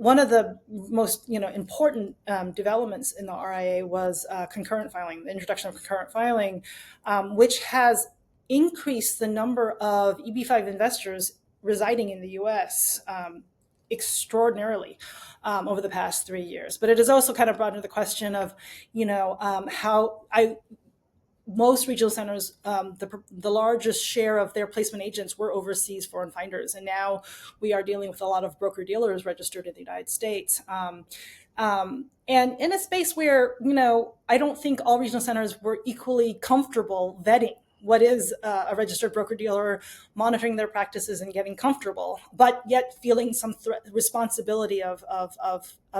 one of the most important developments in the RIA was concurrent filing, the introduction of concurrent filing, which has increased the number of EB-5 investors residing in the U.S. Extraordinarily over the past 3 years. But it has also kind of brought into the question of, how most regional centers, the largest share of their placement agents were overseas foreign finders. And now we are dealing with a lot of broker dealers registered in the United States. And in a space where, I don't think all regional centers were equally comfortable vetting what is a registered broker dealer, monitoring their practices and getting comfortable, but yet feeling some responsibility of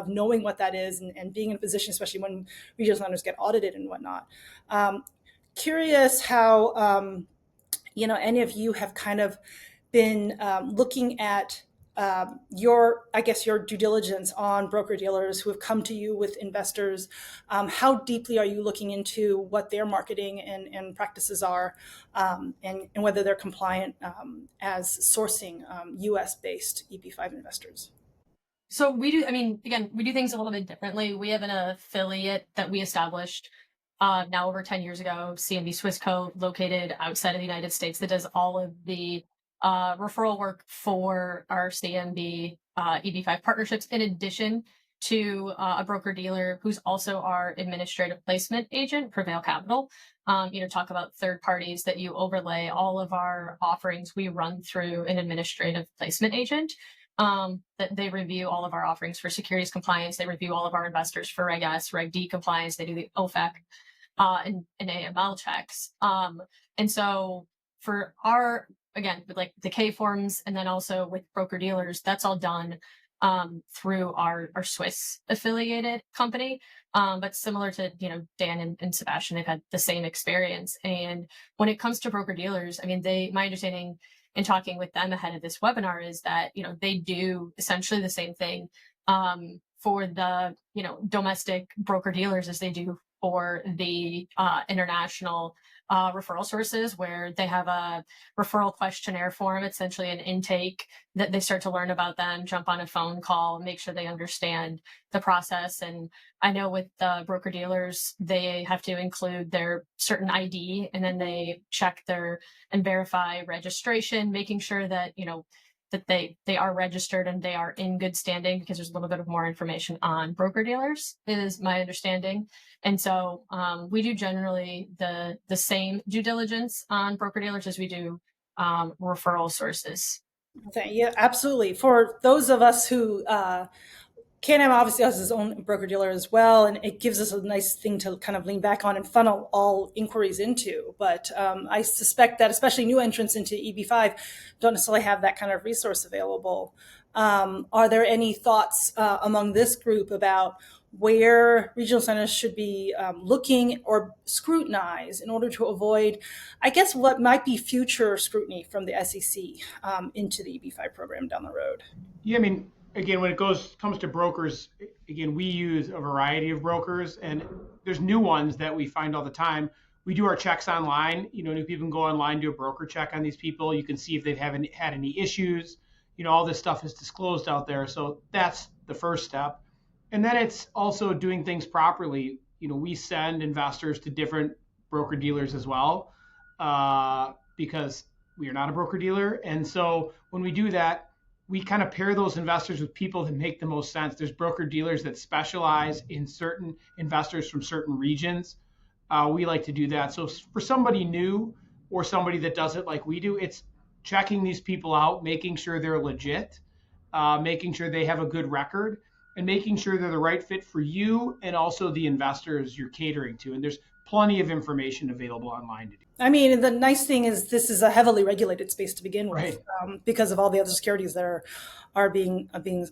knowing what that is and being in a position, especially when regional centers get audited and whatnot. Curious how, any of you have kind of been looking at your due diligence on broker dealers who have come to you with investors. How deeply are you looking into what their marketing and practices are, and whether they're compliant as sourcing US-based EB-5 investors? So we do, again, we do things a little bit differently. We have an affiliate that we established now over 10 years ago, CNB Swissco, located outside of the United States, that does all of the referral work for our CNB EB-5 partnerships, in addition to a broker dealer who's also our administrative placement agent, Prevail Capital. Talk about third parties that you overlay all of our offerings. We run through an administrative placement agent. That they review all of our offerings for securities compliance. They review all of our investors for Reg S, Reg D compliance. They do the OFAC and AML checks. And so for our, again, with like the K forms, and then also with broker dealers, that's all done through our Swiss affiliated company. But similar to, Dan and Sebastian, they've had the same experience. And when it comes to broker dealers, my understanding in talking with them ahead of this webinar is that, they do essentially the same thing for the, domestic broker dealers as they do for the international referral sources, where they have a referral questionnaire form, essentially an intake, that they start to learn about them, jump on a phone call, make sure they understand the process. And I know with the broker dealers, they have to include their certain ID, and then they check and verify registration, making sure that, that they are registered and they are in good standing, because there's a little bit of more information on broker dealers, is my understanding. And so we do generally the same due diligence on broker dealers as we do referral sources. Okay, yeah, absolutely. For those of us who, CanAm obviously has its own broker dealer as well, and it gives us a nice thing to kind of lean back on and funnel all inquiries into. But I suspect that especially new entrants into EB-5 don't necessarily have that kind of resource available. Are there any thoughts among this group about where regional centers should be looking or scrutinize in order to avoid, I guess, what might be future scrutiny from the SEC into the EB-5 program down the road? Yeah, again, when it comes to brokers, again, we use a variety of brokers, and there's new ones that we find all the time. We do our checks online. New people can go online, do a broker check on these people. You can see if they've haven't had any issues. All this stuff is disclosed out there. So that's the first step. And then it's also doing things properly. We send investors to different broker dealers as well, because we are not a broker dealer. And so when we do that, we kind of pair those investors with people that make the most sense. There's broker dealers that specialize in certain investors from certain regions. We like to do that. So for somebody new or somebody that does it like we do, it's checking these people out, making sure they're legit, making sure they have a good record, and making sure they're the right fit for you and also the investors you're catering to. And there's plenty of information available online to do. The nice thing is this is a heavily regulated space to begin with, right, because of all the other securities that are being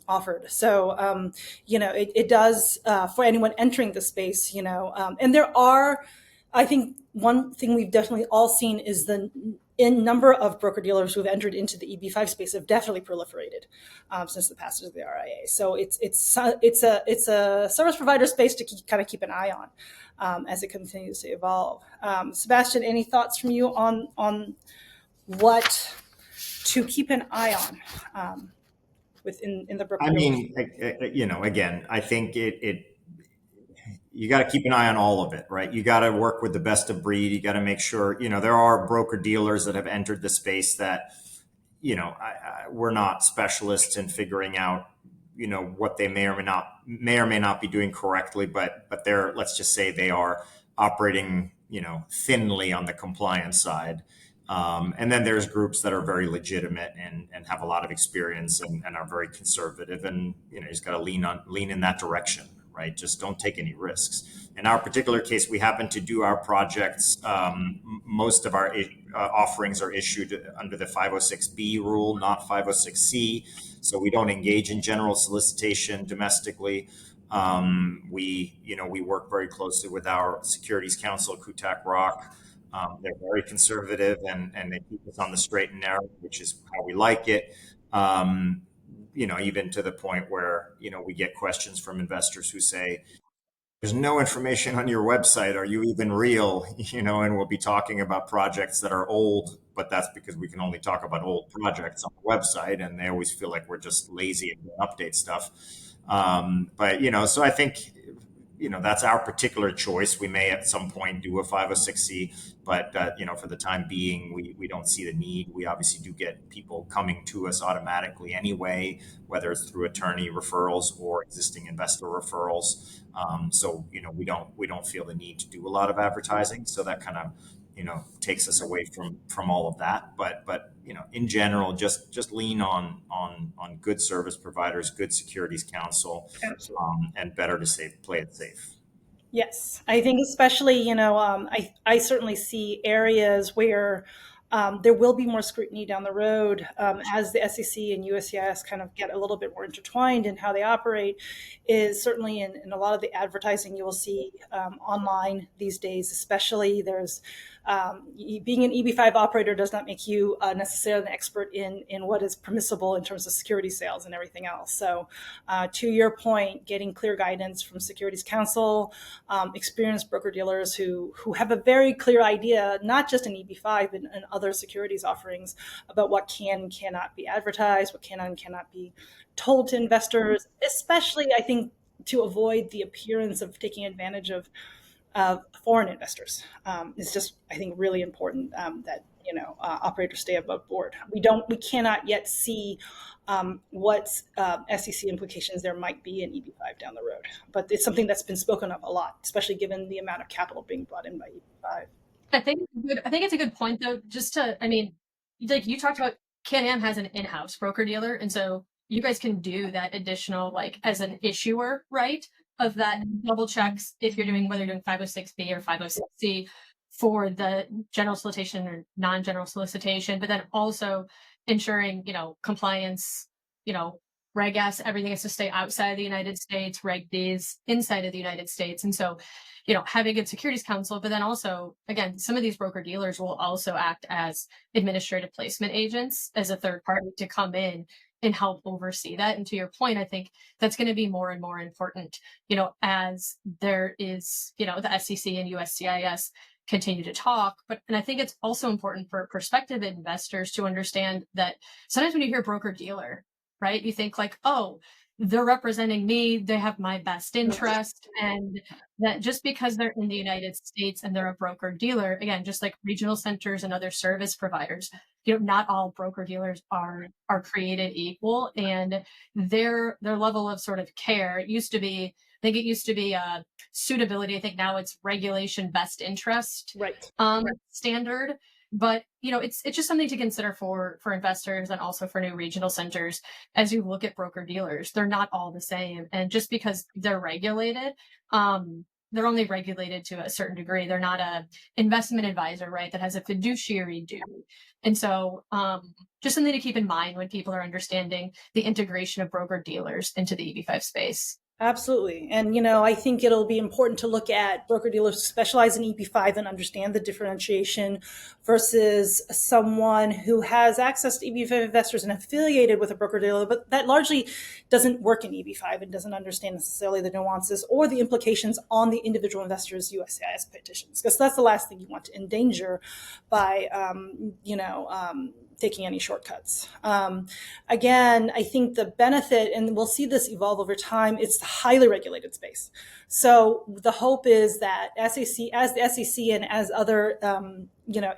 offered. So, it does, for anyone entering the space, and there are, I think one thing we've definitely all seen is the number of broker dealers who have entered into the EB-5 space have definitely proliferated since the passage of the RIA. So it's a service provider space to kind of keep an eye on as it continues to evolve. Sebastian, any thoughts from you on what to keep an eye on? within in the broker. I mean, again, I think you got to keep an eye on all of it, right? You got to work with the best of breed. You got to make sure, there are broker dealers that have entered the space that, we're not specialists in figuring out, what they may or may not be doing correctly, but let's just say they are operating, thinly on the compliance side. And then there's groups that are very legitimate and have a lot of experience and are very conservative. And, you just got to lean in that direction, right? Just don't take any risks. In our particular case, we happen to do our projects. Most of our offerings are issued under the 506B rule, not 506C. So we don't engage in general solicitation domestically. We work very closely with our securities counsel, Kutak Rock. They're very conservative and they keep us on the straight and narrow, which is how we like it. Even to the point where, we get questions from investors who say, there's no information on your website. Are you even real? And we'll be talking about projects that are old, but that's because we can only talk about old projects on the website. And they always feel like we're just lazy and update stuff. So I think, that's our particular choice. We may at some point do a 506C, but, for the time being, we don't see the need. We obviously do get people coming to us automatically anyway, whether it's through attorney referrals or existing investor referrals. So, we don't feel the need to do a lot of advertising. So that kind of, takes us away from all of that. But, in general, just lean on good service providers, good securities counsel, and better to play it safe. Yes, I think especially, I certainly see areas where there will be more scrutiny down the road as the SEC and USCIS kind of get a little bit more intertwined in how they operate. Is certainly in a lot of the advertising you will see online these days, especially there's being an EB-5 operator does not make you necessarily an expert in what is permissible in terms of security sales and everything else. So to your point, getting clear guidance from Securities Counsel, experienced broker dealers who have a very clear idea, not just in EB-5 and other securities offerings, about what can and cannot be advertised, what can and cannot be told to investors, especially I think to avoid the appearance of taking advantage of foreign investors. It's just, I think, really important that operators stay above board. We cannot yet see what SEC implications there might be in EB-5 down the road, but it's something that's been spoken of a lot, especially given the amount of capital being brought in by EB-5. I think it's a good point though. Like you talked about, CanAm has an in-house broker dealer, and so you guys can do that additional, like as an issuer, right? Of that double checks if you're doing, whether you're doing 506B or 506C for the general solicitation or non-general solicitation, but then also ensuring, compliance, Reg S, everything has to stay outside of the United States, Reg Bs inside of the United States. And so, having good securities counsel, but then also, again, some of these broker dealers will also act as administrative placement agents as a third party to come in and help oversee that. And to your point, I think that's going to be more and more important, as there is, the SEC and USCIS continue to talk. And I think it's also important for prospective investors to understand that sometimes when you hear broker dealer, right, you think like, oh, they're representing me, they have my best interest, and that just because they're in the United States and they're a broker dealer, again, just like regional centers and other service providers, not all broker dealers are created equal, and their level of sort of care, it used to be suitability. I think now it's regulation best interest, Right. Standard. But it's just something to consider for investors and also for new regional centers as you look at broker dealers. They're not all the same, and just because they're regulated, they're only regulated to a certain degree. They're not a investment advisor, right, that has a fiduciary duty. And so just something to keep in mind when people are understanding the integration of broker dealers into the EB-5 space. Absolutely. And, I think it'll be important to look at broker-dealers who specialize in EB-5 and understand the differentiation versus someone who has access to EB-5 investors and affiliated with a broker-dealer, but that largely doesn't work in EB-5 and doesn't understand necessarily the nuances or the implications on the individual investors' USCIS petitions, because that's the last thing you want to endanger by, taking any shortcuts. Again, I think the benefit, and we'll see this evolve over time, it's the highly regulated space. So the hope is that as the SEC and as other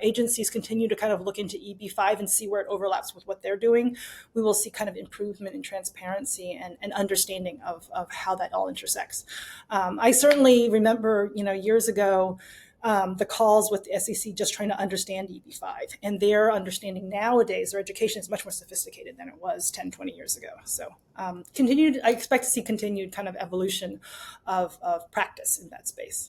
agencies continue to kind of look into EB-5 and see where it overlaps with what they're doing, we will see kind of improvement in transparency and understanding of how that all intersects. I certainly remember, years ago, the calls with the SEC just trying to understand EB-5, and their understanding nowadays, their education is much more sophisticated than it was 10, 20 years ago. So I expect to see continued kind of evolution of practice in that space.